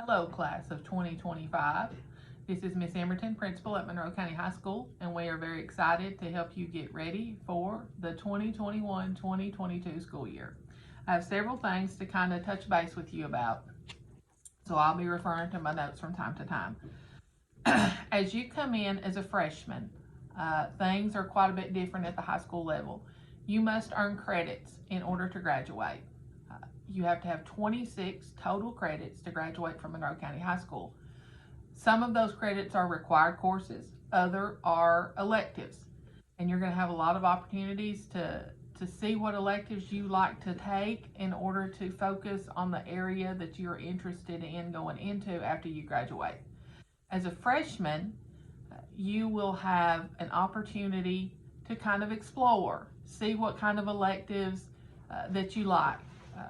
Hello, class of 2025. This is Miss Emerton, principal at Monroe County High School, and we are very excited to help you get ready for the 2021-2022 school year. I have several things to kind of touch base with you about, so I'll be referring to my notes from time to time. As you come in as a freshman, things are quite a bit different at the high school level. You must earn credits in order to graduate. You have to have 26 total credits to graduate from Monroe County High School. Some of those credits are required courses, other are electives, and you're going to have a lot of opportunities to see what electives you like to take in order to focus on the area that you're interested in going into after you graduate. As a freshman, you will have an opportunity to kind of explore, see what kind of electives that you like.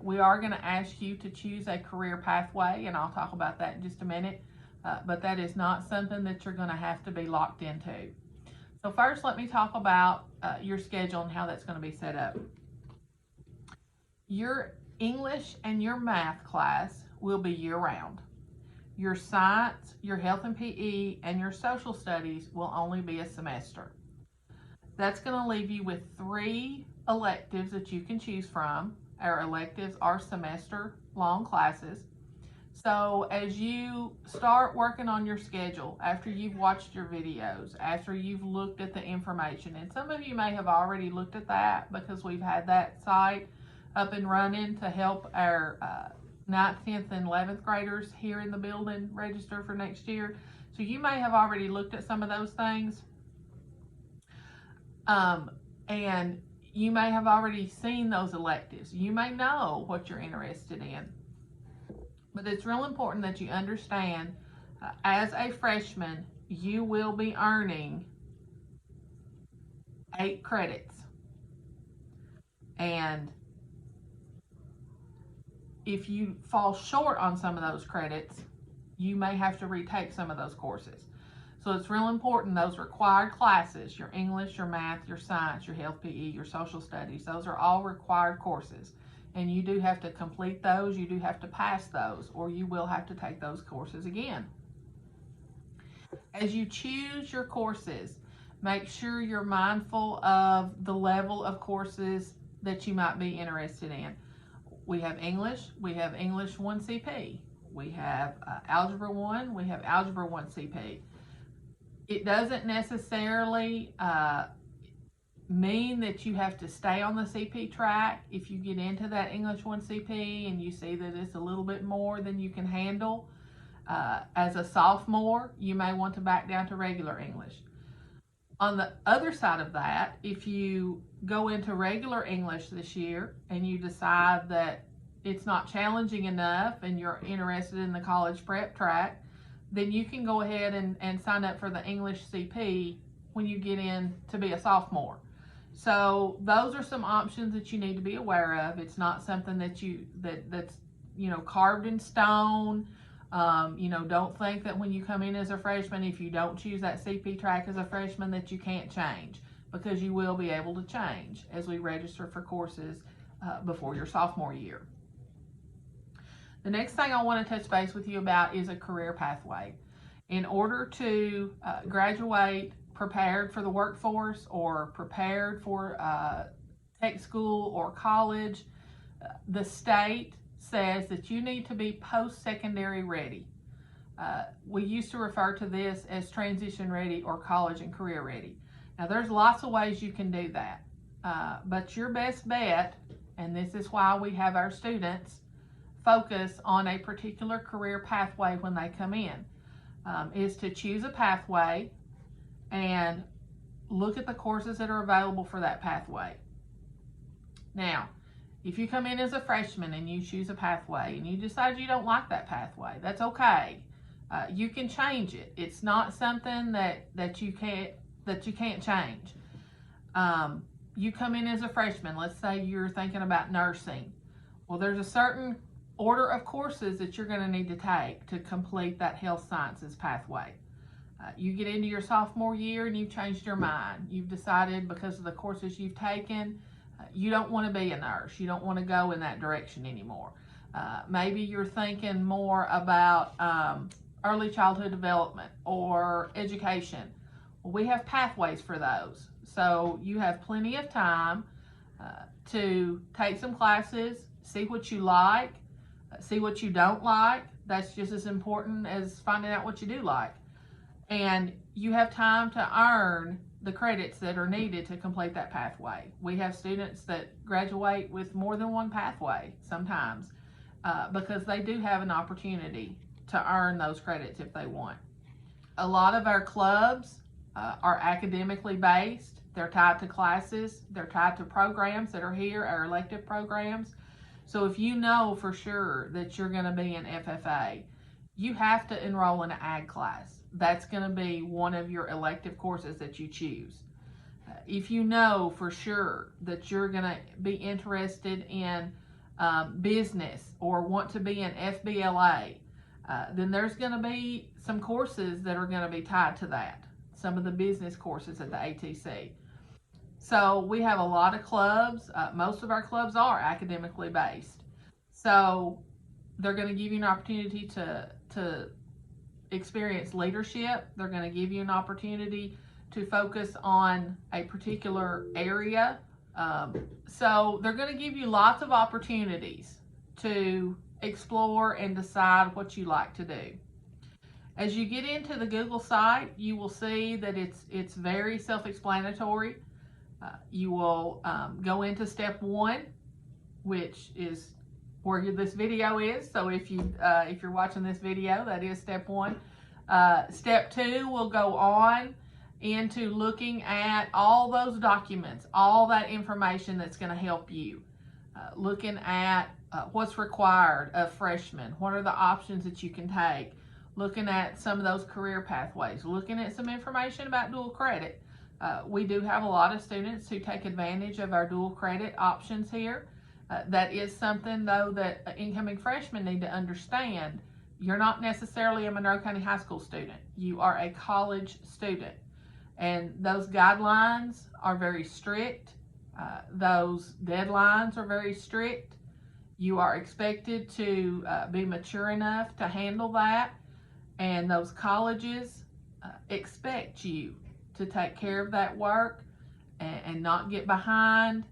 We are going to ask you to choose a career pathway, and I'll talk about that in just a minute, but that is not something that you're going to have to be locked into. So first, let me talk about your schedule and how that's going to be set up. Your English and your math class will be year-round. Your science, your health and PE, and your social studies will only be a semester. That's going to leave you with 3 electives that you can choose from. Our electives are semester-long classes. So as you start working on your schedule, after you've watched your videos, after you've looked at the information, and some of you may have already looked at that because we've had that site up and running to help our 9th, 10th, and 11th graders here in the building register for next year. So you may have already looked at some of those things. And you may have already seen those electives. You may know what you're interested in. But it's real important that you understand, as a freshman, you will be earning 8 credits. And if you fall short on some of those credits, you may have to retake some of those courses. So it's real important, those required classes, your English, your math, your science, your health PE, your social studies, those are all required courses. And you do have to complete those, you do have to pass those, or you will have to take those courses again. As you choose your courses, make sure you're mindful of the level of courses that you might be interested in. We have English 1 CP. We have Algebra 1, we have Algebra 1 CP. It doesn't necessarily mean that you have to stay on the CP track. If you get into that English 1 CP and you see that it's a little bit more than you can handle, as a sophomore, you may want to back down to regular English. On the other side of that, if you go into regular English this year and you decide that it's not challenging enough and you're interested in the college prep track, then you can go ahead and sign up for the English CP when you get in to be a sophomore. So those are some options that you need to be aware of. It's not something that's carved in stone. Don't think that when you come in as a freshman, if you don't choose that CP track as a freshman, that you can't change, because you will be able to change as we register for courses before your sophomore year. The next thing I want to touch base with you about is a career pathway. In order to graduate prepared for the workforce or prepared for tech school or college, the state says that you need to be post-secondary ready. We used to refer to this as transition ready or college and career ready. Now there's lots of ways you can do that, but your best bet, and this is why we have our students focus on a particular career pathway when they come in, is to choose a pathway and look at the courses that are available for that pathway. Now, if you come in as a freshman and you choose a pathway and you decide you don't like that pathway, that's okay. You can change it. It's not something that you can't change. You come in as a freshman, let's say you're thinking about nursing. Well, there's a certain order of courses that you're going to need to take to complete that health sciences pathway. You get into your sophomore year and you've changed your mind. You've decided, because of the courses you've taken, you don't want to be a nurse. You don't want to go in that direction anymore. Maybe you're thinking more about early childhood development or education. Well, we have pathways for those. So you have plenty of time to take some classes, see what you like, see what you don't like. That's just as important as finding out what you do like. And you have time to earn the credits that are needed to complete that pathway. We have students that graduate with more than one pathway sometimes because they do have an opportunity to earn those credits if they want. A lot of our clubs are academically based. They're tied to classes. They're tied to programs that are here, our elective programs. So if you know for sure that you're going to be an FFA, you have to enroll in an ag class. That's going to be one of your elective courses that you choose. If you know for sure that you're going to be interested in business or want to be an FBLA, then there's going to be some courses that are going to be tied to that. Some of the business courses at the ATC. So we have a lot of clubs. Most of our clubs are academically based. So they're going to give you an opportunity to experience leadership. They're going to give you an opportunity to focus on a particular area. So they're going to give you lots of opportunities to explore and decide what you like to do. As you get into the Google site, you will see that it's very self-explanatory. You will go into step 1, which is where this video is. So if you're watching this video, that is step 1. Step 2 will go on into looking at all those documents, all that information that's going to help you. Looking at what's required of freshmen, what are the options that you can take, looking at some of those career pathways, looking at some information about dual credit. We do have a lot of students who take advantage of our dual credit options here. That is something, though, that incoming freshmen need to understand. You're not necessarily a Monroe County High School student. You are a college student. And those guidelines are very strict. Those deadlines are very strict. You are expected to be mature enough to handle that. And those colleges expect you to take care of that work and not get behind.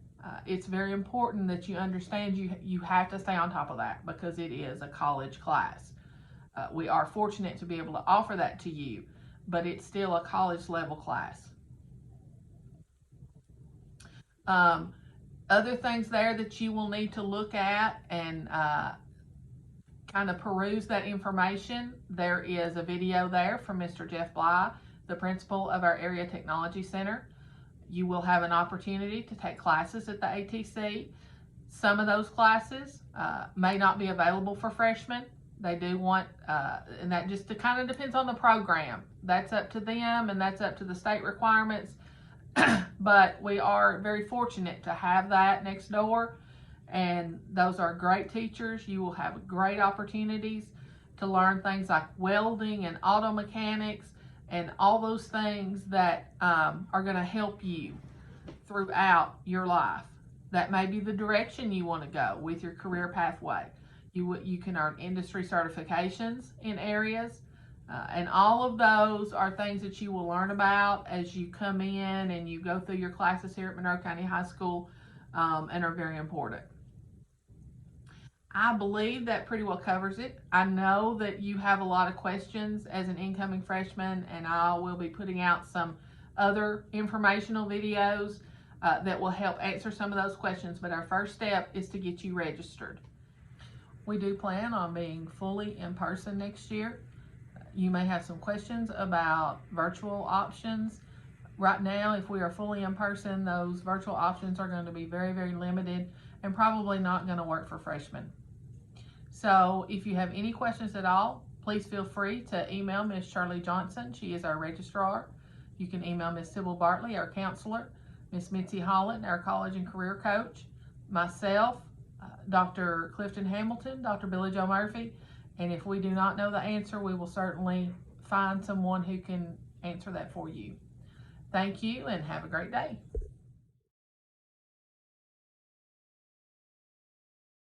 It's very important that you understand you have to stay on top of that because it is a college class. We are fortunate to be able to offer that to you, but it's still a college level class. Other things there that you will need to look at and kind of peruse that information. There is a video there from Mr. Jeff Bly, the principal of our Area Technology Center. You will have an opportunity to take classes at the ATC. Some of those classes may not be available for freshmen. They do want, and that just kind of depends on the program. That's up to them and that's up to the state requirements. But we are very fortunate to have that next door. And those are great teachers. You will have great opportunities to learn things like welding and auto mechanics and all those things that are going to help you throughout your life. That may be the direction you want to go with your career pathway. You can earn industry certifications in areas, and all of those are things that you will learn about as you come in and you go through your classes here at Monroe County High School, and are very important. I believe that pretty well covers it. I know that you have a lot of questions as an incoming freshman, and I will be putting out some other informational videos that will help answer some of those questions, but our first step is to get you registered. We do plan on being fully in person next year. You may have some questions about virtual options. Right now, if we are fully in person, those virtual options are going to be very, very limited and probably not going to work for freshmen. So if you have any questions at all, please feel free to email Ms. Shirley Johnson. She is our registrar. You can email Ms. Sybil Bartley, our counselor, Ms. Mitzi Holland, our college and career coach, myself, Dr. Clifton Hamilton, Dr. Billy Joe Murphy, and if we do not know the answer, we will certainly find someone who can answer that for you. Thank you and have a great day.